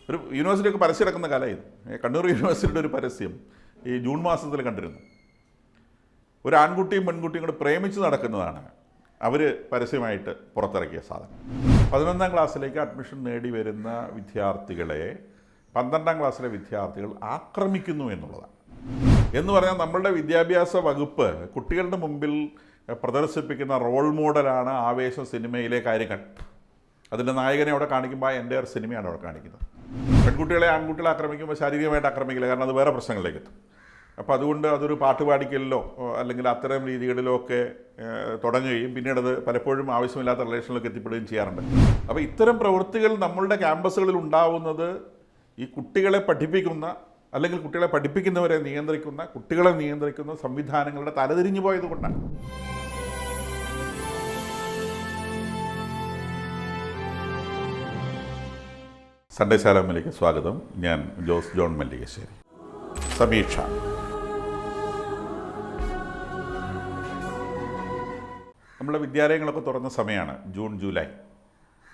ഒരു യൂണിവേഴ്സിറ്റിയൊക്കെ പരസ്യം ഇറക്കുന്ന കാലമായിരുന്നു. കണ്ണൂർ യൂണിവേഴ്സിറ്റിയുടെ ഒരു പരസ്യം ഈ ജൂൺ മാസത്തിൽ കണ്ടിരുന്നു. ഒരു ആൺകുട്ടിയും പെൺകുട്ടിയും കൂടെ പ്രേമിച്ച് നടക്കുന്നതാണ് അവർ പരസ്യമായിട്ട് പുറത്തിറക്കിയ സാധനം. 11ാം ക്ലാസ്സിലേക്ക് അഡ്മിഷൻ നേടി വരുന്ന വിദ്യാർത്ഥികളെ 12ാം ക്ലാസ്സിലെ വിദ്യാർത്ഥികൾ ആക്രമിക്കുന്നു എന്നുള്ളതാണ്. എന്ന് പറഞ്ഞാൽ നമ്മളുടെ വിദ്യാഭ്യാസ വകുപ്പ് കുട്ടികളുടെ മുമ്പിൽ പ്രദർശിപ്പിക്കുന്ന റോൾ മോഡലാണ് ആവേശം സിനിമയിലെ കാര്യങ്ങൾ. അതിൻ്റെ നായകനെ അവിടെ കാണിക്കുമ്പോൾ എൻ്റെ സിനിമയാണ് അവിടെ കാണിക്കുന്നത്. പെൺകുട്ടികളെ ആൺകുട്ടികളെ ആക്രമിക്കുമ്പോൾ ശാരീരികമായിട്ട് ആക്രമിക്കില്ല, കാരണം അത് വേറെ പ്രശ്നങ്ങളിലേക്ക് എത്തും. അപ്പോൾ അതുകൊണ്ട് അതൊരു പാട്ട് പാടിക്കലിലോ അല്ലെങ്കിൽ അത്തരം രീതികളിലോ ഒക്കെ തുടങ്ങുകയും പിന്നീട് അത് പലപ്പോഴും ആവശ്യമില്ലാത്ത റിലേഷനിലേക്ക് എത്തിപ്പെടുകയും ചെയ്യാറുണ്ട്. അപ്പോൾ ഇത്തരം പ്രവൃത്തികൾ നമ്മളുടെ ക്യാമ്പസുകളിൽ ഉണ്ടാവുന്നത് ഈ കുട്ടികളെ പഠിപ്പിക്കുന്ന അല്ലെങ്കിൽ കുട്ടികളെ പഠിപ്പിക്കുന്നവരെ നിയന്ത്രിക്കുന്ന കുട്ടികളെ നിയന്ത്രിക്കുന്ന സംവിധാനങ്ങളുടെ തലതിരിഞ്ഞു പോയത് കൊണ്ടാണ്. സൺഡേ ശാലമിലേക്ക് സ്വാഗതം. ഞാൻ ജോസ് ജോൺ മല്ലികശ്ശേരി. സമീക്ഷ. നമ്മുടെ വിദ്യാലയങ്ങളൊക്കെ തുറന്ന സമയമാണ് ജൂൺ ജൂലൈ.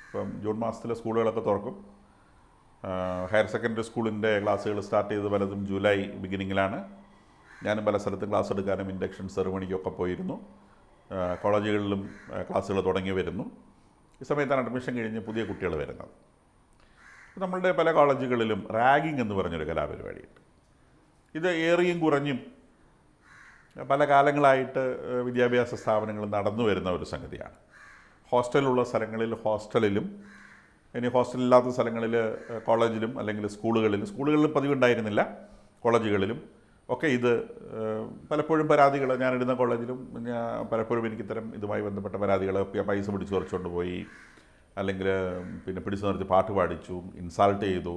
ഇപ്പം ജൂൺ മാസത്തിലെ സ്കൂളുകളൊക്കെ തുറക്കും. ഹയർ സെക്കൻഡറി സ്കൂളിൻ്റെ ക്ലാസ്സുകൾ സ്റ്റാർട്ട് ചെയ്ത് പലതും ജൂലൈ ബിഗിനിങ്ങിലാണ്. ഞാനും പല സ്ഥലത്തും ക്ലാസ് എടുക്കാനും ഇൻഡക്ഷൻ സെറിമണിക്കൊക്കെ പോയിരുന്നു. കോളേജുകളിലും ക്ലാസ്സുകൾ തുടങ്ങി വരുന്നു. ഈ സമയത്താണ് അഡ്മിഷൻ കഴിഞ്ഞ് പുതിയ കുട്ടികൾ വരുന്നത്. നമ്മളുടെ പല കോളേജുകളിലും റാഗിംഗ് എന്ന് പറഞ്ഞൊരു കലാപരിപാടിയുണ്ട്. ഇത് ഏറിയും കുറഞ്ഞും പല കാലങ്ങളായിട്ട് വിദ്യാഭ്യാസ സ്ഥാപനങ്ങൾ നടന്നു വരുന്ന ഒരു സംഗതിയാണ്. ഹോസ്റ്റലുള്ള സ്ഥലങ്ങളിൽ ഹോസ്റ്റലിലും, ഇനി ഹോസ്റ്റലില്ലാത്ത സ്ഥലങ്ങളിൽ കോളേജിലും അല്ലെങ്കിൽ സ്കൂളുകളിലും പതിവുണ്ടായിരുന്നില്ല, കോളേജുകളിലും ഒക്കെ ഇത് പലപ്പോഴും പരാതികൾ, ഞാനിടുന്ന കോളേജിലും പലപ്പോഴും എനിക്കിത്തരം ഇതുമായി ബന്ധപ്പെട്ട പരാതികൾ, പൈസ പിടിച്ചു പറിച്ചുകൊണ്ട് പോയി, അല്ലെങ്കിൽ പിന്നെ പിടിച്ചു നിർത്തി പാട്ട് പാടിച്ചു, ഇൻസൾട്ട് ചെയ്തു,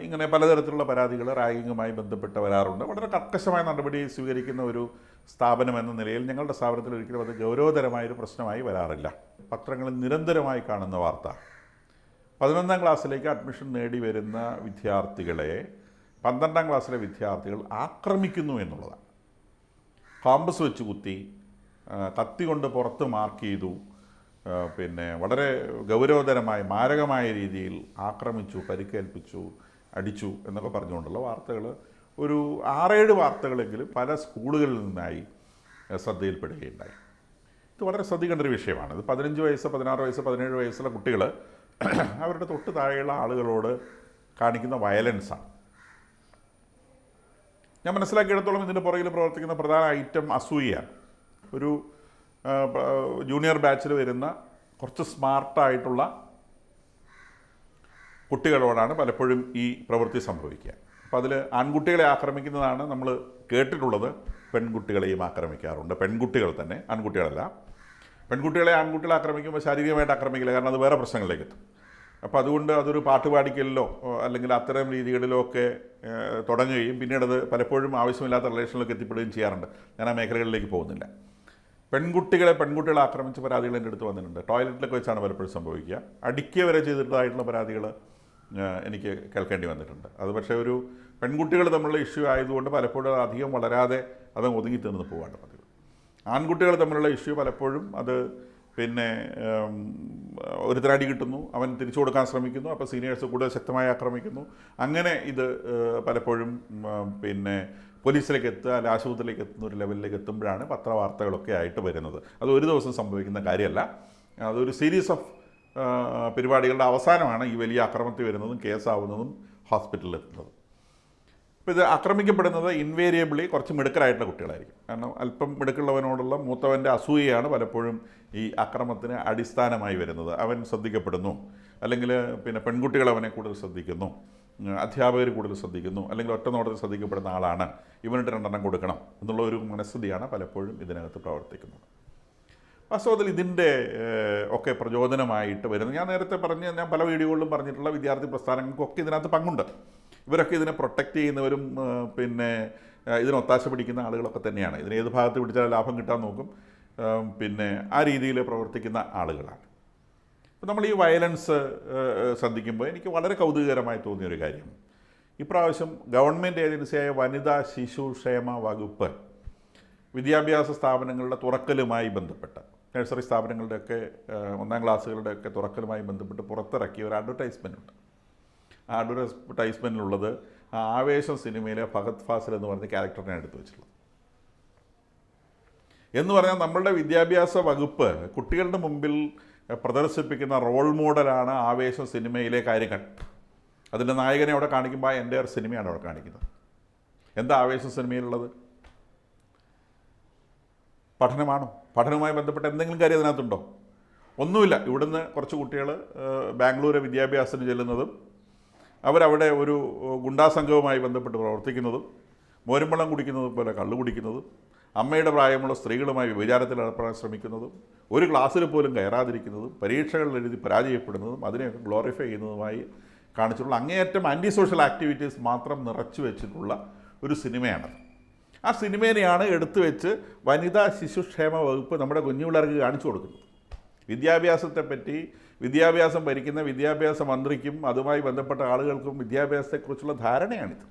ഇങ്ങനെ പലതരത്തിലുള്ള പരാതികൾ റാഗിങ്ങുമായി ബന്ധപ്പെട്ട് വരാറുണ്ട്. വളരെ കർക്കശമായ നടപടി സ്വീകരിക്കുന്ന ഒരു സ്ഥാപനം എന്ന നിലയിൽ ഞങ്ങളുടെ സ്ഥാപനത്തിൽ ഒരിക്കലും അത് ഗൗരവതരമായൊരു പ്രശ്നമായി വരാറില്ല. പത്രങ്ങളിൽ നിരന്തരമായി കാണുന്ന വാർത്ത 11ാം ക്ലാസ്സിലേക്ക് അഡ്മിഷൻ നേടി വരുന്ന വിദ്യാർത്ഥികളെ 12ാം ക്ലാസ്സിലെ വിദ്യാർത്ഥികൾ ആക്രമിക്കുന്നു എന്നുള്ളതാണ്. കാമ്പസ് വെച്ച് കുത്തി, കത്തി കൊണ്ട് പുറത്ത് മാർക്ക് ചെയ്തു, പിന്നെ വളരെ ഗൗരവതരമായ മാരകമായ രീതിയിൽ ആക്രമിച്ചു, പരിക്കേൽപ്പിച്ചു, അടിച്ചു എന്നൊക്കെ പറഞ്ഞുകൊണ്ടുള്ള വാർത്തകൾ ഒരു 6-7 വാർത്തകളെങ്കിലും പല സ്കൂളുകളിൽ നിന്നായി ശ്രദ്ധയിൽപ്പെടുകയുണ്ടായി. ഇത് വളരെ ശ്രദ്ധിക്കേണ്ട ഒരു വിഷയമാണ്. ഇത് 15 വയസ്സ്, 16 വയസ്സ്, 17 വയസ്സുള്ള കുട്ടികൾ അവരുടെ തൊട്ട് താഴെയുള്ള ആളുകളോട് കാണിക്കുന്ന വയലൻസാണ്. ഞാൻ മനസ്സിലാക്കിയിടത്തോളം ഇതിൻ്റെ പുറകിൽ പ്രവർത്തിക്കുന്ന പ്രധാന ഐറ്റം അസൂയയാണ്. ഒരു ജൂനിയർ ബാച്ചിൽ വരുന്ന കുറച്ച് സ്മാർട്ടായിട്ടുള്ള കുട്ടികളോടാണ് പലപ്പോഴും ഈ പ്രവൃത്തി സംഭവിക്കുക. അപ്പോൾ അതിൽ ആൺകുട്ടികളെ ആക്രമിക്കുന്നതാണ് നമ്മൾ കേട്ടിട്ടുള്ളത്. പെൺകുട്ടികളെയും ആക്രമിക്കാറുണ്ട്. പെൺകുട്ടികൾ തന്നെ, ആൺകുട്ടികളല്ല. പെൺകുട്ടികളെ ആൺകുട്ടികളെ ആക്രമിക്കുമ്പോൾ ശാരീരികമായിട്ട് ആക്രമിക്കില്ല, കാരണം അത് വേറെ പ്രശ്നങ്ങളിലേക്ക് എത്തും. അപ്പോൾ അതുകൊണ്ട് അതൊരു പാട്ട് പാടിക്കലിലോ അല്ലെങ്കിൽ അത്തരം രീതികളിലോ ഒക്കെ തുടങ്ങുകയും പിന്നീട് അത് പലപ്പോഴും ആവശ്യമില്ലാത്ത റിലേഷനിലേക്ക് എത്തിപ്പെടുകയും ചെയ്യാറുണ്ട്. ഞാൻ ആ മേഖലകളിലേക്ക് പോകുന്നില്ല. പെൺകുട്ടികളെ ആക്രമിച്ച പരാതികൾ എൻ്റെ അടുത്ത് വന്നിട്ടുണ്ട്. ടോയ്ലറ്റിലൊക്കെ വെച്ചാണ് പലപ്പോഴും സംഭവിക്കുക. അടിക്കുക വരെ ചെയ്തിട്ടതായിട്ടുള്ള പരാതികൾ എനിക്ക് കേൾക്കേണ്ടി വന്നിട്ടുണ്ട്. അത് പക്ഷേ ഒരു പെൺകുട്ടികൾ തമ്മിലുള്ള ഇഷ്യൂ ആയതുകൊണ്ട് പലപ്പോഴും അത് അധികം വളരാതെ അത് ഒതുങ്ങി തീർന്ന് പോകാണ്ട് പതിവ്. ആൺകുട്ടികൾ തമ്മിലുള്ള ഇഷ്യൂ പലപ്പോഴും അത് പിന്നെ ഒരു അടി കിട്ടുന്നു, അവൻ തിരിച്ചു കൊടുക്കാൻ ശ്രമിക്കുന്നു, അപ്പോൾ സീനിയേഴ്സ് കൂടുതൽ ശക്തമായി ആക്രമിക്കുന്നു. അങ്ങനെ ഇത് പലപ്പോഴും പിന്നെ പോലീസിലേക്ക് എത്തുക, അല്ല ആശുപത്രിയിലേക്ക് എത്തുന്ന ഒരു ലെവലിലേക്ക് എത്തുമ്പോഴാണ് പത്രവാർത്തകളൊക്കെ ആയിട്ട് വരുന്നത്. അത് ഒരു ദിവസം സംഭവിക്കുന്ന കാര്യമല്ല. അതൊരു സീരീസ് ഓഫ് പരിപാടികളുടെ അവസാനമാണ് ഈ വലിയ ആക്രമണത്തിൽ വരുന്നതും കേസാവുന്നതും ഹോസ്പിറ്റലിൽ എത്തുന്നതും. അപ്പോൾ ഇത് ആക്രമിക്കപ്പെടുന്നത് ഇൻവേരിയബിളി കുറച്ച് മിടുക്കരായിട്ടുള്ള കുട്ടികളായിരിക്കും. കാരണം അല്പം മിടുക്കുള്ളവനോടുള്ള മൂത്തവൻ്റെ അസൂയയാണ് പലപ്പോഴും ഈ അക്രമത്തിന് അടിസ്ഥാനമായി വരുന്നത്. അവൻ ശ്രദ്ധിക്കപ്പെടുന്നു, അല്ലെങ്കിൽ പിന്നെ പെൺകുട്ടികൾ അവനെ കൂടുതൽ ശ്രദ്ധിക്കുന്നു, അധ്യാപകർ കൂടുതൽ ശ്രദ്ധിക്കുന്നു, അല്ലെങ്കിൽ ഒറ്റ നോട്ടത്തിൽ ശ്രദ്ധിക്കപ്പെടുന്ന ആളാണ്, ഇവനിട്ട് 2 എണ്ണം കൊടുക്കണം എന്നുള്ള ഒരു മനസ്ഥിതിയാണ് പലപ്പോഴും ഇതിനകത്ത് പ്രവർത്തിക്കുന്നത്. വാസ്തവത്തിൽ ഇതിൻ്റെ ഒക്കെ പ്രചോദനമായിട്ട് വരുന്നത് ഞാൻ പല വീഡിയോകളിലും പറഞ്ഞിട്ടുള്ള വിദ്യാർത്ഥി പ്രസ്ഥാനങ്ങൾക്കൊക്കെ ഇതിനകത്ത് പങ്കുണ്ട്. ഇവരൊക്കെ ഇതിനെ പ്രൊട്ടക്റ്റ് ചെയ്യുന്നവരും പിന്നെ ഇതിന് ഒത്താശ പിടിക്കുന്ന ആളുകളൊക്കെ തന്നെയാണ്. ഇതിന് ഏത് ഭാഗത്ത് പിടിച്ചാൽ ലാഭം കിട്ടാൻ നോക്കും, പിന്നെ ആ രീതിയിൽ പ്രവർത്തിക്കുന്ന ആളുകളാണ്. അപ്പോൾ നമ്മൾ ഈ വയലൻസ് ശ്രദ്ധിക്കുമ്പോൾ എനിക്ക് വളരെ കൗതുകകരമായി തോന്നിയൊരു കാര്യം, ഇപ്രാവശ്യം ഗവൺമെൻറ് ഏജൻസിയായ വനിതാ ശിശുക്ഷേമ വകുപ്പ് വിദ്യാഭ്യാസ സ്ഥാപനങ്ങളുടെ തുറക്കലുമായി ബന്ധപ്പെട്ട്, നഴ്സറി സ്ഥാപനങ്ങളുടെയൊക്കെ 1ാം ക്ലാസ്സുകളുടെയൊക്കെ തുറക്കലുമായി ബന്ധപ്പെട്ട് പുറത്തിറക്കിയ ഒരു അഡ്വർടൈസ്മെൻ്റ് ഉണ്ട്. അഡ്വർടൈസ്മെൻറ്റിലുള്ളത് ആവേശം സിനിമയിലെ ഫഹദ് ഫാസിൽ എന്ന് പറഞ്ഞ ക്യാരക്ടറിനെ എടുത്തു വെച്ചിട്ടുള്ളത്. എന്ന് പറഞ്ഞാൽ നമ്മളുടെ വിദ്യാഭ്യാസ വകുപ്പ് കുട്ടികളുടെ മുമ്പിൽ പ്രദർശിപ്പിക്കുന്ന റോൾ മോഡലാണ് ആവേശം സിനിമയിലെ കാര്യങ്ങൾ. അതിൻ്റെ നായകനെ അവിടെ കാണിക്കുമ്പോൾ എൻ്റെ ഒരു സിനിമയാണ് അവിടെ കാണിക്കുന്നത്. എന്താ ആവേശം സിനിമയിലുള്ളത്? പഠനമാണോ? പഠനവുമായി ബന്ധപ്പെട്ട എന്തെങ്കിലും കാര്യം അതിനകത്തുണ്ടോ? ഒന്നുമില്ല. ഇവിടുന്ന് കുറച്ച് കുട്ടികൾ ബാംഗ്ലൂർ വിദ്യാഭ്യാസത്തിന് ചെല്ലുന്നതും അവരവിടെ ഒരു ഗുണ്ടാ സംഘവുമായി ബന്ധപ്പെട്ട് പ്രവർത്തിക്കുന്നതും മോരുമ്പള്ളം കുടിക്കുന്നത് പോലെ കള്ളു കുടിക്കുന്നതും അമ്മയുടെ പ്രായമുള്ള സ്ത്രീകളുമായി വിചാരത്തിൽ ഏർപ്പെടാൻ ശ്രമിക്കുന്നതും ഒരു ക്ലാസ്സിൽ പോലും കയറാതിരിക്കുന്നതും പരീക്ഷകളിൽ എഴുതി പരാജയപ്പെടുന്നതും അതിനെയൊക്കെ ഗ്ലോറിഫൈ ചെയ്യുന്നതുമായി കാണിച്ചിട്ടുള്ള അങ്ങേയറ്റം ആൻറ്റി സോഷ്യൽ ആക്ടിവിറ്റീസ് മാത്രം നിറച്ചു വെച്ചിട്ടുള്ള ഒരു സിനിമയാണത്. ആ സിനിമേനെയാണ് എടുത്തു വെച്ച് വനിതാ ശിശുക്ഷേമ വകുപ്പ് നമ്മുടെ കുഞ്ഞു പിള്ളേർക്ക് കാണിച്ചു കൊടുക്കുന്നത്. വിദ്യാഭ്യാസത്തെപ്പറ്റി വിദ്യാഭ്യാസം ഭരിക്കുന്ന വിദ്യാഭ്യാസ മന്ത്രിക്കും അതുമായി ബന്ധപ്പെട്ട ആളുകൾക്കും വിദ്യാഭ്യാസത്തെക്കുറിച്ചുള്ള ധാരണയാണിത്.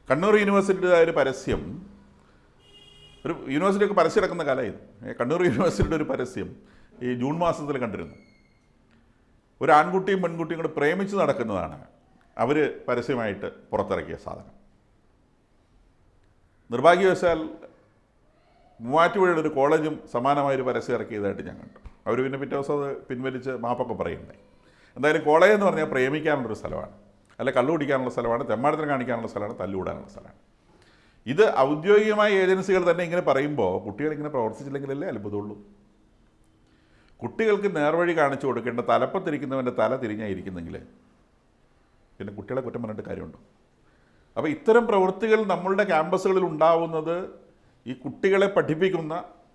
കണ്ണൂർ യൂണിവേഴ്സിറ്റിയുടെ ഒരു പരസ്യം, ഒരു യൂണിവേഴ്സിറ്റിയൊക്കെ പരസ്യം ഇറക്കുന്ന കാലമായിരുന്നു. കണ്ണൂർ യൂണിവേഴ്സിറ്റിയുടെ ഒരു പരസ്യം ഈ ജൂൺ മാസത്തിൽ കണ്ടിരുന്നു. ഒരു ആൺകുട്ടിയും പെൺകുട്ടിയും കൂടെ പ്രേമിച്ച് നടക്കുന്നതാണ് അവർ പരസ്യമായിട്ട് പുറത്തിറക്കിയ സാധനം. നിർഭാഗ്യവശാൽ മൂവാറ്റുപുഴയുടെ ഒരു കോളേജും സമാനമായൊരു പരസ്യം ഇറക്കിയതായിട്ട് ഞാൻ കണ്ടു. അവർ പിന്നെ പിറ്റേ ദിവസം അത് പിൻവലിച്ച് മാപ്പൊക്കെ പറയുന്നുണ്ടായി. എന്തായാലും കോളേജ് എന്ന് പറഞ്ഞാൽ പ്രേമിക്കാനുള്ളൊരു സ്ഥലമാണ്, അല്ല കള്ളു കുടിക്കാനുള്ള സ്ഥലമാണ്, തെമ്മാടത്തിന് കാണിക്കാനുള്ള സ്ഥലമാണ്, തല്ലുകൂടാനുള്ള സ്ഥലമാണ്. ഇത് ഔദ്യോഗികമായ ഏജൻസികൾ തന്നെ ഇങ്ങനെ പറയുമ്പോൾ കുട്ടികളിങ്ങനെ പ്രവർത്തിച്ചില്ലെങ്കിലല്ലേ അത്ഭുതമുള്ളൂ. കുട്ടികൾക്ക് നേർവഴി കാണിച്ചു കൊടുക്കേണ്ട തലപ്പത്തിരിക്കുന്നവൻ്റെ തല തിരിഞ്ഞായിരിക്കുന്നെങ്കിൽ പിന്നെ കുട്ടികളെ കുറ്റം പറഞ്ഞിട്ട് കാര്യമുണ്ടോ? അപ്പോൾ ഇത്തരം പ്രവൃത്തികൾ നമ്മളുടെ ക്യാമ്പസുകളിൽ ഉണ്ടാവുന്നത് ഈ കുട്ടികളെ പഠിപ്പിക്കുന്ന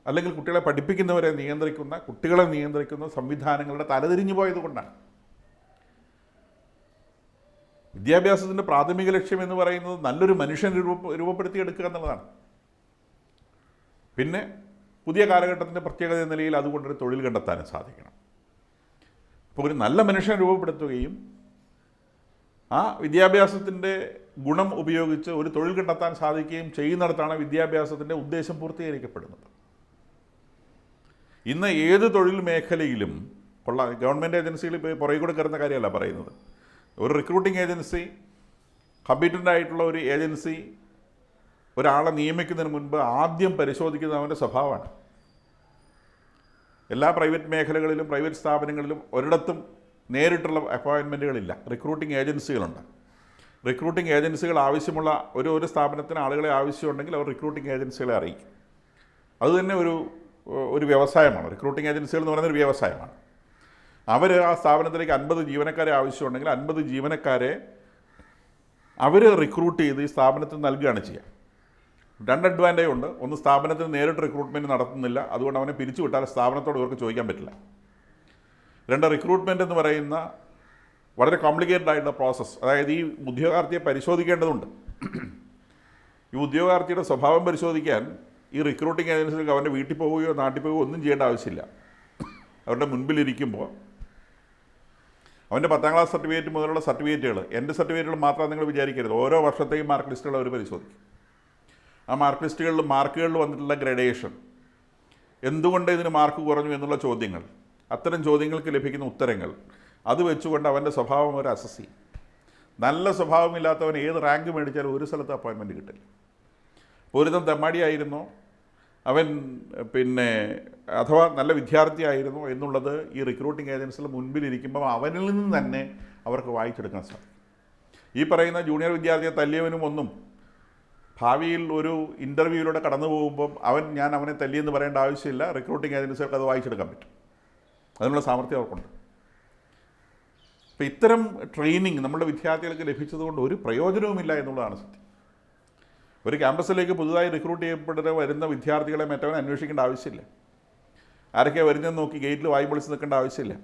അല്ലെങ്കിൽ കുട്ടികളെ പഠിപ്പിക്കുന്നവരെ നിയന്ത്രിക്കുന്ന കുട്ടികളെ നിയന്ത്രിക്കുന്ന സംവിധാനങ്ങളുടെ തലതിരിഞ്ഞു പോയത് കൊണ്ടാണ്. വിദ്യാഭ്യാസത്തിൻ്റെ പ്രാഥമിക ലക്ഷ്യം എന്ന് പറയുന്നത് നല്ലൊരു മനുഷ്യൻ രൂപപ്പെടുത്തിയെടുക്കുക എന്നുള്ളതാണ്. പിന്നെ പുതിയ കാലഘട്ടത്തിൻ്റെ പ്രത്യേകത എന്ന നിലയിൽ അതുകൊണ്ടൊരു തൊഴിൽ കണ്ടെത്താനും സാധിക്കണം. അപ്പോൾ ഒരു നല്ല മനുഷ്യനെ രൂപപ്പെടുത്തുകയും ആ വിദ്യാഭ്യാസത്തിൻ്റെ ഗുണം ഉപയോഗിച്ച് ഒരു തൊഴിൽ കണ്ടെത്താൻ സാധിക്കുകയും ചെയ്യുന്നിടത്താണ് വിദ്യാഭ്യാസത്തിൻ്റെ ഉദ്ദേശം പൂർത്തീകരിക്കപ്പെടുന്നത്. ഇന്ന് ഏത് തൊഴിൽ മേഖലയിലും ഗവൺമെൻറ് ഏജൻസികൾ ഇപ്പോൾ പുറകെ കൂടെ കയറുന്ന കാര്യമല്ല പറയുന്നത്. ഒരു റിക്രൂട്ടിംഗ് ഏജൻസി, കമ്പീറ്റൻ്റ് ആയിട്ടുള്ള ഒരു ഏജൻസി ഒരാളെ നിയമിക്കുന്നതിന് മുൻപ് ആദ്യം പരിശോധിക്കുന്നത് അവൻ്റെ സ്വഭാവമാണ്. എല്ലാ പ്രൈവറ്റ് മേഖലകളിലും പ്രൈവറ്റ് സ്ഥാപനങ്ങളിലും ഒരിടത്തും നേരിട്ടുള്ള അപ്പോയിൻമെൻറ്റുകളില്ല, റിക്രൂട്ടിംഗ് ഏജൻസികളുണ്ട്. റിക്രൂട്ടിംഗ് ഏജൻസികൾ ആവശ്യമുള്ള ഒരു സ്ഥാപനത്തിന് ആളുകളെ ആവശ്യമുണ്ടെങ്കിൽ അവർ റിക്രൂട്ടിംഗ് ഏജൻസികളെ അറിയിക്കും. അതുതന്നെ ഒരു വ്യവസായമാണ്. റിക്രൂട്ടിംഗ് ഏജൻസികൾ എന്ന് പറയുന്നൊരു വ്യവസായമാണ്. അവർ ആ സ്ഥാപനത്തിലേക്ക് 50 ജീവനക്കാരെ ആവശ്യമുണ്ടെങ്കിൽ 50 ജീവനക്കാരെ അവർ റിക്രൂട്ട് ചെയ്ത് ഈ സ്ഥാപനത്തിന് നൽകുകയാണ് ചെയ്യുക. 2 അഡ്വാൻറ്റേജ് ഉണ്ട്. ഒന്ന്, സ്ഥാപനത്തിന് നേരിട്ട് റിക്രൂട്ട്മെൻറ്റ് നടത്തുന്നില്ല, അതുകൊണ്ട് അവനെ പിരിച്ചു വിട്ടാൽ സ്ഥാപനത്തോട് ഇവർക്ക് ചോദിക്കാൻ പറ്റില്ല. 2, റിക്രൂട്ട്മെൻറ്റ് എന്ന് പറയുന്ന വളരെ കോംപ്ലിക്കേറ്റഡ് ആയിട്ടുള്ള പ്രോസസ്സ്. അതായത് ഈ ഉദ്യോഗാർത്ഥിയെ പരിശോധിക്കേണ്ടതുണ്ട്. ഈ ഉദ്യോഗാർത്ഥിയുടെ സ്വഭാവം പരിശോധിക്കാൻ ഈ റിക്രൂട്ടിംഗ് ഏജൻസികൾക്ക് അവൻ്റെ വീട്ടിൽ പോവുകയോ നാട്ടിൽ പോവുകയോ ഒന്നും ചെയ്യേണ്ട ആവശ്യമില്ല. അവരുടെ മുൻപിലിരിക്കുമ്പോൾ അവൻ്റെ 10ാം ക്ലാസ് സർട്ടിഫിക്കറ്റ് മുതലുള്ള സർട്ടിഫിക്കറ്റുകൾ, എൻ്റെ സർട്ടിഫിക്കറ്റുകൾ മാത്രം നിങ്ങൾ വിചാരിക്കരുത്, ഓരോ വർഷത്തെയും മാർക്ക് ലിസ്റ്റുകൾ അവർ പരിശോധിക്കും. ആ മാർക്ക് ലിസ്റ്റുകളിൽ മാർക്കുകളിൽ വന്നിട്ടുള്ള ഗ്രഡേഷൻ, എന്തുകൊണ്ട് ഇതിന് മാർക്ക് കുറഞ്ഞു എന്നുള്ള ചോദ്യങ്ങൾ, അത്തരം ചോദ്യങ്ങൾക്ക് ലഭിക്കുന്ന ഉത്തരങ്ങൾ, അത് വെച്ചുകൊണ്ട് അവൻ്റെ സ്വഭാവം അവർ അസസ് ചെയ്യും. നല്ല സ്വഭാവമില്ലാത്തവൻ ഏത് റാങ്ക് മേടിച്ചാലും ഒരു സ്ഥലത്ത് അപ്പോയിൻമെൻറ്റ് കിട്ടില്ല. ഒരുത്തൻ തെമ്മാടിയായിരുന്നോ, അവൻ അഥവാ നല്ല വിദ്യാർത്ഥിയായിരുന്നു എന്നുള്ളത് ഈ റിക്രൂട്ടിംഗ് ഏജൻസിയുടെ മുൻപിലിരിക്കുമ്പോൾ അവനിൽ നിന്ന് തന്നെ അവർക്ക് വായിച്ചെടുക്കാൻ സാധിക്കും. ഈ പറയുന്ന ജൂനിയർ വിദ്യാർത്ഥിയെ തല്ലിയവനും ഒന്നും ഭാവിയിൽ ഒരു ഇൻ്റർവ്യൂവിലൂടെ കടന്നു പോകുമ്പം ഞാൻ അവനെ തല്ലിയെന്ന് പറയേണ്ട ആവശ്യമില്ല. റിക്രൂട്ടിംഗ് ഏജൻസികൾക്ക് അത് വായിച്ചെടുക്കാൻ പറ്റും. അതിനുള്ള സാമർഥ്യം അവർക്കുണ്ട്. അപ്പോൾ ഇത്തരം ട്രെയിനിങ് നമ്മുടെ വിദ്യാർത്ഥികൾക്ക് ലഭിച്ചതുകൊണ്ട് ഒരു പ്രയോജനവുമില്ല എന്നുള്ളതാണ് സത്യം. ഒരു ക്യാമ്പസിലേക്ക് പുതുതായി റിക്രൂട്ട് ചെയ്യപ്പെട്ട് വരുന്ന വിദ്യാർത്ഥികളെ മറ്റവൻ അന്വേഷിക്കേണ്ട ആവശ്യമില്ല. ആരൊക്കെയാണ് വരുന്നതെന്ന് നോക്കി ഗേറ്റിൽ വായി പൊളിച്ച് നിൽക്കേണ്ട ആവശ്യമില്ല.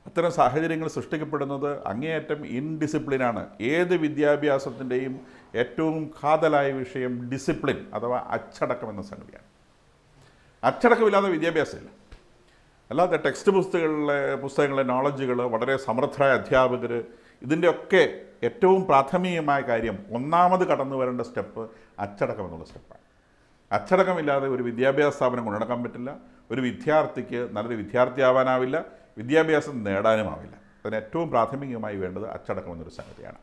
അത്തരം സാഹചര്യങ്ങൾ സൃഷ്ടിക്കപ്പെടുന്നത് അങ്ങേയറ്റം ഇൻഡിസിപ്ലിനാണ്. ഏത് വിദ്യാഭ്യാസത്തിൻ്റെയും ഏറ്റവും കാതലായ വിഷയം ഡിസിപ്ലിൻ അഥവാ അച്ചടക്കം എന്ന സംഗതിയാണ്. അച്ചടക്കമില്ലാതെ വിദ്യാഭ്യാസമില്ല. അല്ലാതെ ടെക്സ്റ്റ് പുസ്തകങ്ങളിലെ നോളജുകൾ, വളരെ സമർത്ഥരായ അധ്യാപകർ, ഇതിൻ്റെയൊക്കെ ഏറ്റവും പ്രാഥമികമായ കാര്യം, ഒന്നാമത് കടന്നു വരേണ്ട സ്റ്റെപ്പ് അച്ചടക്കം എന്നുള്ള സ്റ്റെപ്പാണ്. അച്ചടക്കമില്ലാതെ ഒരു വിദ്യാഭ്യാസ സ്ഥാപനം കൊണ്ടുനടക്കാൻ പറ്റില്ല. ഒരു വിദ്യാർത്ഥിക്ക് നല്ലൊരു വിദ്യാർത്ഥിയാവാനാവില്ല, വിദ്യാഭ്യാസം നേടാനുമാവില്ല. അതിന് ഏറ്റവും പ്രാഥമികമായി വേണ്ടത് അച്ചടക്കം എന്നൊരു സംഗതിയാണ്.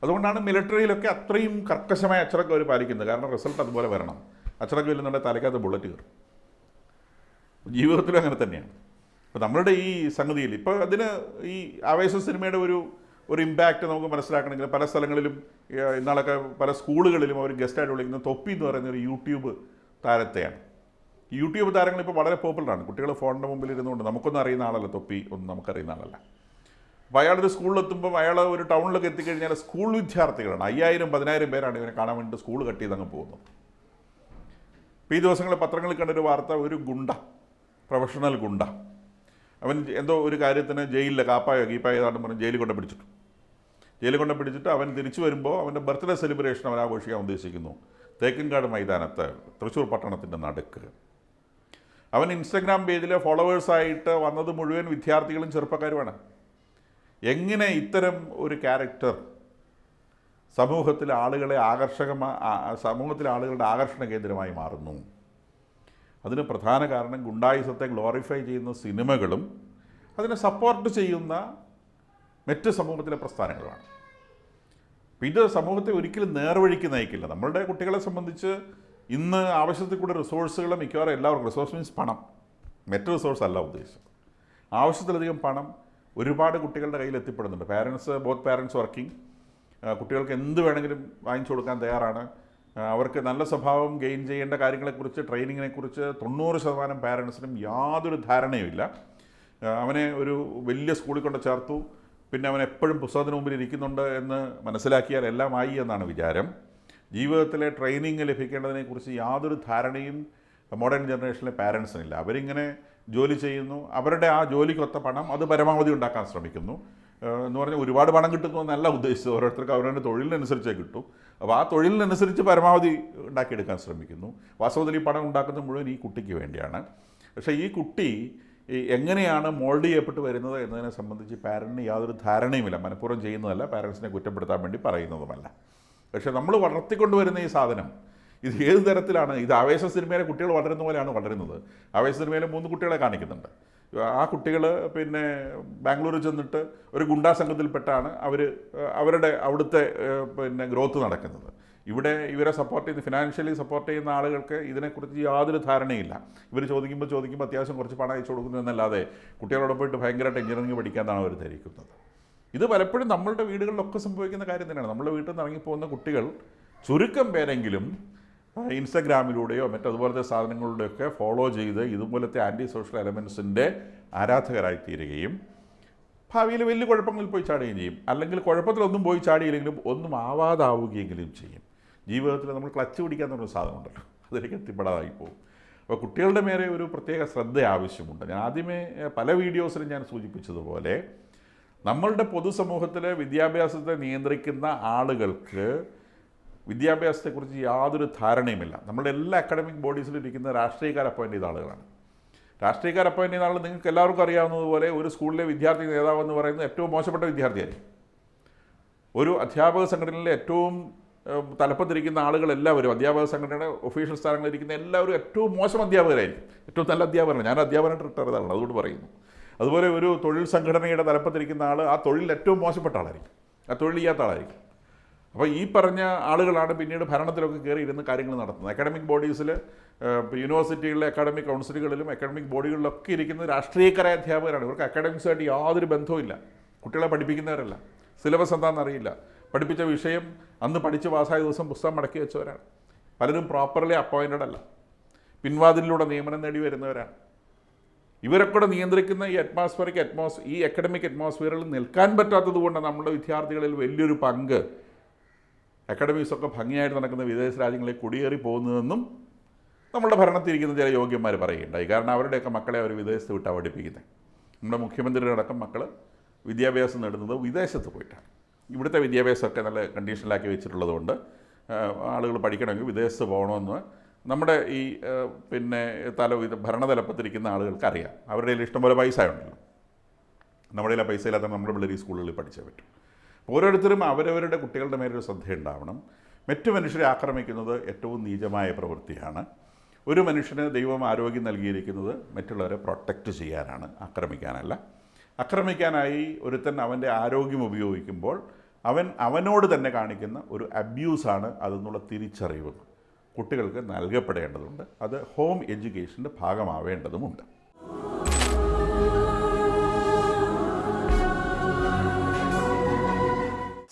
അതുകൊണ്ടാണ് മിലിറ്ററിയിലൊക്കെ അത്രയും കർക്കശമായ അച്ചടക്കം അവർ പാലിക്കുന്നത്. കാരണം റിസൾട്ട് അതുപോലെ വരണം. അച്ചടക്കം ഇല്ലെന്നുണ്ടെങ്കിൽ തലയ്ക്കകത്ത് ബുള്ളറ്റ് കയറും. ജീവിതത്തിലും അങ്ങനെ തന്നെയാണ്. അപ്പോൾ നമ്മളുടെ ഈ സംഗതിയിൽ ഇപ്പോൾ അതിന് ഈ ആവേശം സിനിമയുടെ ഒരു ഇമ്പാക്റ്റ് നമുക്ക് മനസ്സിലാക്കണമെങ്കിൽ പല സ്ഥലങ്ങളിലും ഇന്നാളൊക്കെ പല സ്കൂളുകളിലും അവർ ഗസ്റ്റായിട്ട് വിളിക്കുന്ന തൊപ്പി എന്ന് പറയുന്ന ഒരു യൂട്യൂബ് താരത്തെയാണ്. യൂട്യൂബ് താരങ്ങൾ ഇപ്പോൾ വളരെ പോപ്പുലറാണ്. കുട്ടികൾ ഫോണിൻ്റെ മുമ്പിൽ ഇരുന്നുകൊണ്ട് നമുക്കൊന്നും അറിയുന്ന ആളല്ല തൊപ്പി, ഒന്നും നമുക്കറിയുന്ന ആളല്ല. അപ്പോൾ അയാളൊരു സ്കൂളിലെത്തുമ്പോൾ അയാൾ ഒരു ടൗണിലൊക്കെ എത്തിക്കഴിഞ്ഞാൽ സ്കൂൾ വിദ്യാർത്ഥികളാണ് 5000-10,000 പേരാണ് ഇവനെ കാണാൻ വേണ്ടിയിട്ട് സ്കൂൾ കട്ട് ചെയ്ത് അങ്ങ് പോകുന്നത്. ഇപ്പോൾ ഈ ദിവസങ്ങളിൽ പത്രങ്ങളിൽ കണ്ടൊരു വാർത്ത, ഒരു ഗുണ്ട, പ്രൊഫഷണൽ ഗുണ്ട, അവൻ എന്തോ ഒരു കാര്യത്തിന് ജയിലിലെ കാപ്പായോ ഗീപ്പായോ ഏതാണ്ട് പറഞ്ഞ് ജയിലിൽ കൊണ്ട് പിടിച്ചിട്ട് അവൻ തിരിച്ചു വരുമ്പോൾ അവൻ്റെ ബർത്ത്ഡേ സെലിബ്രേഷൻ അവൻ ആഘോഷിക്കാൻ ഉദ്ദേശിക്കുന്നു തേക്കിൻകാട് മൈതാനത്ത്, തൃശ്ശൂർ പട്ടണത്തിൻ്റെ നടുക്ക്. അവൻ ഇൻസ്റ്റഗ്രാം പേജിലെ ഫോളോവേഴ്സായിട്ട് വന്നത് മുഴുവൻ വിദ്യാർത്ഥികളും ചെറുപ്പക്കാരുമാണ്. എങ്ങനെ ഇത്തരം ഒരു ക്യാരക്ടർ സമൂഹത്തിലെ ആളുകളുടെ ആകർഷണ കേന്ദ്രമായി മാറുന്നു? അതിന് പ്രധാന കാരണം ഗുണ്ടായിസത്തെ ഗ്ലോറിഫൈ ചെയ്യുന്ന സിനിമകളും അതിനെ സപ്പോർട്ട് ചെയ്യുന്ന മറ്റ് സമൂഹത്തിലെ പ്രസ്ഥാനങ്ങളുമാണ്. ഇത് സമൂഹത്തെ ഒരിക്കലും നേർവഴിക്ക് നയിക്കില്ല. നമ്മളുടെ കുട്ടികളെ സംബന്ധിച്ച് ഇന്ന് ആവശ്യത്തിൽ കൂടെ റിസോഴ്സുകൾ മിക്കവാറും എല്ലാവർക്കും, റിസോഴ്സ് മീൻസ് പണം, മറ്റ് റിസോഴ്സ് അല്ല ഉദ്ദേശിച്ചത്, ആവശ്യത്തിലധികം പണം ഒരുപാട് കുട്ടികളുടെ കയ്യിൽ എത്തിപ്പെടുന്നുണ്ട്. ബോത്ത് പാരൻസ് വർക്കിംഗ്, കുട്ടികൾക്ക് എന്ത് വേണമെങ്കിലും വാങ്ങിച്ചു കൊടുക്കാൻ തയ്യാറാണ്. അവർക്ക് നല്ല സ്വഭാവം ഗെയിൻ ചെയ്യേണ്ട കാര്യങ്ങളെക്കുറിച്ച്, ട്രെയിനിങ്ങിനെക്കുറിച്ച് 90% പാരൻസിനും യാതൊരു ധാരണയുമില്ല. അവനെ ഒരു വലിയ സ്കൂളിൽ കൊണ്ട് ചേർത്തു, പിന്നെ അവൻ എപ്പോഴും പുസ്തകത്തിന് മുമ്പിൽ ഇരിക്കുന്നുണ്ട് എന്ന് മനസ്സിലാക്കിയാൽ എല്ലാം ആയി എന്നാണ് വിചാരം. ജീവിതത്തിലെ ട്രെയിനിങ് ലഭിക്കേണ്ടതിനെക്കുറിച്ച് യാതൊരു ധാരണയും മോഡേൺ ജനറേഷനിലെ പാരൻസിനില്ല. അവരിങ്ങനെ ജോലി ചെയ്യുന്നു, അവരുടെ ആ ജോലിക്കൊത്ത പണം അത് പരമാവധി ഉണ്ടാക്കാൻ ശ്രമിക്കുന്നു. എന്ന് പറഞ്ഞാൽ ഒരുപാട് പണം കിട്ടുന്നു എന്നല്ല ഉദ്ദേശിച്ചത്, ഓരോരുത്തർക്ക് അവരുടെ തൊഴിലിനനുസരിച്ചേ കിട്ടും. അപ്പോൾ ആ തൊഴിലിനനുസരിച്ച് പരമാവധി ഉണ്ടാക്കിയെടുക്കാൻ ശ്രമിക്കുന്നു. വാസ്തവത്തിൽ ഈ പണം ഉണ്ടാക്കുന്നത് മുഴുവൻ ഈ കുട്ടിക്ക് വേണ്ടിയാണ്. പക്ഷേ ഈ കുട്ടി എങ്ങനെയാണ് മോൾഡ് ചെയ്യപ്പെട്ട് വരുന്നത് എന്നതിനെ സംബന്ധിച്ച് പാരൻറ്റിന് യാതൊരു ധാരണയുമില്ല. മനഃപൂർവ്വം ചെയ്യുന്നതല്ല, പാരൻസിനെ കുറ്റപ്പെടുത്താൻ വേണ്ടി പറയുന്നതുമല്ല. പക്ഷേ നമ്മൾ വളർത്തിക്കൊണ്ടുവരുന്ന ഈ സാധനം ഇത് ഏത് തരത്തിലാണ്? ഇത് ആവേശ സിനിമയിലെ കുട്ടികൾ വളരുന്ന പോലെയാണ് വളരുന്നത്. ആവേശ സിനിമയിലെ 3 കുട്ടികളെ കാണിക്കുന്നുണ്ട്. ആ കുട്ടികൾ പിന്നെ ബാംഗ്ലൂരിൽ ചെന്നിട്ട് ഒരു ഗുണ്ടാ സംഘത്തിൽപ്പെട്ടാണ് അവരുടെ അവിടുത്തെ പിന്നെ ഗ്രോത്ത് നടക്കുന്നത്. ഇവിടെ ഇവരെ ഫിനാൻഷ്യലി സപ്പോർട്ട് ചെയ്യുന്ന ആളുകൾക്ക് ഇതിനെക്കുറിച്ച് യാതൊരു ധാരണയില്ല. ഇവർ ചോദിക്കുമ്പോൾ അത്യാവശ്യം കുറച്ച് പണം അയച്ചു കൊടുക്കുന്നു എന്നല്ലാതെ കുട്ടികളോട് പോയിട്ട് ഭയങ്കരമായിട്ട് എഞ്ചിനീയറിംഗ് പഠിക്കാമെന്നാണ് അവർ ധരിക്കുന്നത്. ഇത് പലപ്പോഴും നമ്മളുടെ വീടുകളിലൊക്കെ സംഭവിക്കുന്ന കാര്യം തന്നെയാണ്. നമ്മുടെ വീട്ടിൽ നിന്ന് ഇറങ്ങിപ്പോകുന്ന കുട്ടികൾ ചുരുക്കം പേരെങ്കിലും ഇൻസ്റ്റഗ്രാമിലൂടെയോ മറ്റതുപോലത്തെ സാധനങ്ങളുടെയൊക്കെ ഫോളോ ചെയ്ത് ഇതുപോലത്തെ ആൻറ്റി സോഷ്യൽ എലമെൻസിൻ്റെ ആരാധകരായി തീരുകയും ഭാവിയിൽ വലിയ കുഴപ്പങ്ങളിൽ പോയി ചാടുകയും ചെയ്യും. അല്ലെങ്കിൽ കുഴപ്പത്തിലൊന്നും പോയി ചാടിയില്ലെങ്കിലും ഒന്നും ആവാതാവുകയെങ്കിലും ചെയ്യും. ജീവിതത്തിൽ നമ്മൾ ക്ലച്ച് പിടിക്കാൻ എന്നൊരു സാധനമുണ്ടല്ലോ, അതിലേക്ക് എത്തിപ്പെടാതായി പോകും. അപ്പോൾ കുട്ടികളുടെ മേലെ ഒരു പ്രത്യേക ശ്രദ്ധ ആവശ്യമുണ്ട്. ഞാൻ ആദ്യമേ പല വീഡിയോസിലും ഞാൻ സൂചിപ്പിച്ചതുപോലെ നമ്മളുടെ പൊതുസമൂഹത്തിലെ വിദ്യാഭ്യാസത്തെ നിയന്ത്രിക്കുന്ന ആളുകൾക്ക് വിദ്യാഭ്യാസത്തെക്കുറിച്ച് യാതൊരു ധാരണയുമില്ല. നമ്മുടെ എല്ലാ അക്കാഡമിക് ബോഡീസിലും ഇരിക്കുന്ന രാഷ്ട്രീയക്കാർ അപ്പോയിൻ്റ് ചെയ്ത ആളുകളാണ്. രാഷ്ട്രീയക്കാർ അപ്പോയിൻ്റ് ചെയ്യുന്ന ആൾ നിങ്ങൾക്ക് എല്ലാവർക്കും അറിയാവുന്നതുപോലെ ഒരു സ്കൂളിലെ വിദ്യാർത്ഥി നേതാവ് എന്ന് പറയുന്നത് ഏറ്റവും മോശപ്പെട്ട വിദ്യാർത്ഥിയായിരിക്കും. ഒരു അധ്യാപക സംഘടനയിലെ ഏറ്റവും തലപ്പത്തിരിക്കുന്ന ആളുകളെല്ലാവരും, അധ്യാപക സംഘടനയുടെ ഒഫീഷ്യൽ സ്ഥാനങ്ങളിലിരിക്കുന്ന എല്ലാവരും ഏറ്റവും മോശം അധ്യാപകരായിരിക്കും. ഏറ്റവും നല്ല അധ്യാപകരാണ്. ഞാൻ അധ്യാപകനായിട്ട് റിട്ടയർ ചെയ്തതാണ്, അതുകൊണ്ട് പറയുന്നു. അതുപോലെ ഒരു തൊഴിൽ സംഘടനയുടെ തലപ്പത്തിരിക്കുന്ന ആൾ ആ തൊഴിലിൽ ഏറ്റവും മോശപ്പെട്ട ആളായിരിക്കും, ആ തൊഴിൽ ചെയ്യാത്ത ആളായിരിക്കും. അപ്പോൾ ഈ പറഞ്ഞ ആളുകളാണ് പിന്നീട് ഭരണത്തിലൊക്കെ കയറി ഇരുന്ന് കാര്യങ്ങൾ നടത്തുന്നത്. അക്കാഡമിക് ബോഡീസിൽ, യൂണിവേഴ്സിറ്റികളിലെ അക്കാഡമിക് കൗൺസിലുകളിലും അക്കാഡമിക് ബോഡികളിലൊക്കെ ഇരിക്കുന്ന രാഷ്ട്രീയക്കാരായ അധ്യാപകരാണ്. ഇവർക്ക് അക്കാഡമിക്സുമായിട്ട് യാതൊരു ബന്ധവുമില്ല. കുട്ടികളെ പഠിപ്പിക്കുന്നവരല്ല, സിലബസ് എന്താണെന്ന് അറിയില്ല, പഠിപ്പിച്ച വിഷയം അന്ന് പഠിച്ച് പാസ്സായ ദിവസം പുസ്തകം മടക്കി വെച്ചവരാണ്. പലരും പ്രോപ്പർലി അപ്പോയിൻറ്റഡ് അല്ല, പിൻവാതിലിലൂടെ നിയമനം നേടി വരുന്നവരാണ്. ഇവരൊക്കെ നിയന്ത്രിക്കുന്ന ഈ അക്കാഡമിക് അറ്റ്മോസ്ഫിയറിൽ നിൽക്കാൻ പറ്റാത്തത് കൊണ്ട് നമ്മുടെ വിദ്യാർത്ഥികളിൽ വലിയൊരു പങ്ക് അക്കാഡമിക്സൊക്കെ ഭംഗിയായിട്ട് നടക്കുന്ന വിദേശ രാജ്യങ്ങളിൽ കുടിയേറി പോകുന്നതെന്നും നമ്മളുടെ ഭരണത്തിരിക്കുന്ന ചില യോഗ്യന്മാർ പറയുകയുണ്ടായി. കാരണം അവരുടെയൊക്കെ മക്കളെ അവർ വിദേശത്ത് വിട്ടാണ് പഠിപ്പിക്കുന്നത്. നമ്മുടെ മുഖ്യമന്ത്രിയുടെ അടക്കം മക്കൾ വിദ്യാഭ്യാസം നേടുന്നത് വിദേശത്ത് പോയിട്ടാണ്. ഇവിടുത്തെ വിദ്യാഭ്യാസമൊക്കെ നല്ല കണ്ടീഷനിലാക്കി വെച്ചിട്ടുള്ളത് കൊണ്ട് ആളുകൾ പഠിക്കണമെങ്കിൽ വിദേശത്ത് പോകണമെന്ന് നമ്മുടെ ഈ പിന്നെ ഭരണതലപ്പത്തിരിക്കുന്ന ആളുകൾക്ക് അറിയാം. അവരുടെ കയ്യിൽ ഇഷ്ടംപോലെ പൈസ ഉണ്ടല്ലോ. നമ്മുടെ കയ്യിൽ പൈസ ഇല്ലാത്ത നമ്മുടെ പിള്ളേർ ഈ സ്കൂളുകളിൽ പഠിച്ചേ പറ്റും. ഓരോരുത്തരും അവരവരുടെ കുട്ടികളുടെ മേലൊരു ശ്രദ്ധയുണ്ടാവണം. മറ്റു മനുഷ്യരെ ആക്രമിക്കുന്നത് ഏറ്റവും നീചമായ പ്രവൃത്തിയാണ്. ഒരു മനുഷ്യന് ദൈവം ആരോഗ്യം നൽകിയിരിക്കുന്നത് മറ്റുള്ളവരെ പ്രൊട്ടക്റ്റ് ചെയ്യാനാണ്, ആക്രമിക്കാനല്ല. ആക്രമിക്കാനായി ഒരുത്തൻ അവൻ്റെ ആരോഗ്യം ഉപയോഗിക്കുമ്പോൾ അവനോട് തന്നെ കാണിക്കുന്ന ഒരു അബ്യൂസാണ് അതെന്നുള്ള തിരിച്ചറിവ് കുട്ടികൾക്ക് നൽകപ്പെടേണ്ടതുണ്ട്. അത് ഹോം എഡ്യൂക്കേഷൻ്റെ ഭാഗമാവേണ്ടതുമുണ്ട്.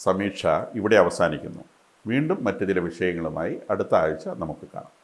സമീക്ഷ ഇവിടെ അവസാനിക്കുന്നു. വീണ്ടും മറ്റു ചില വിഷയങ്ങളുമായി അടുത്ത ആഴ്ച നമുക്ക് കാണാം.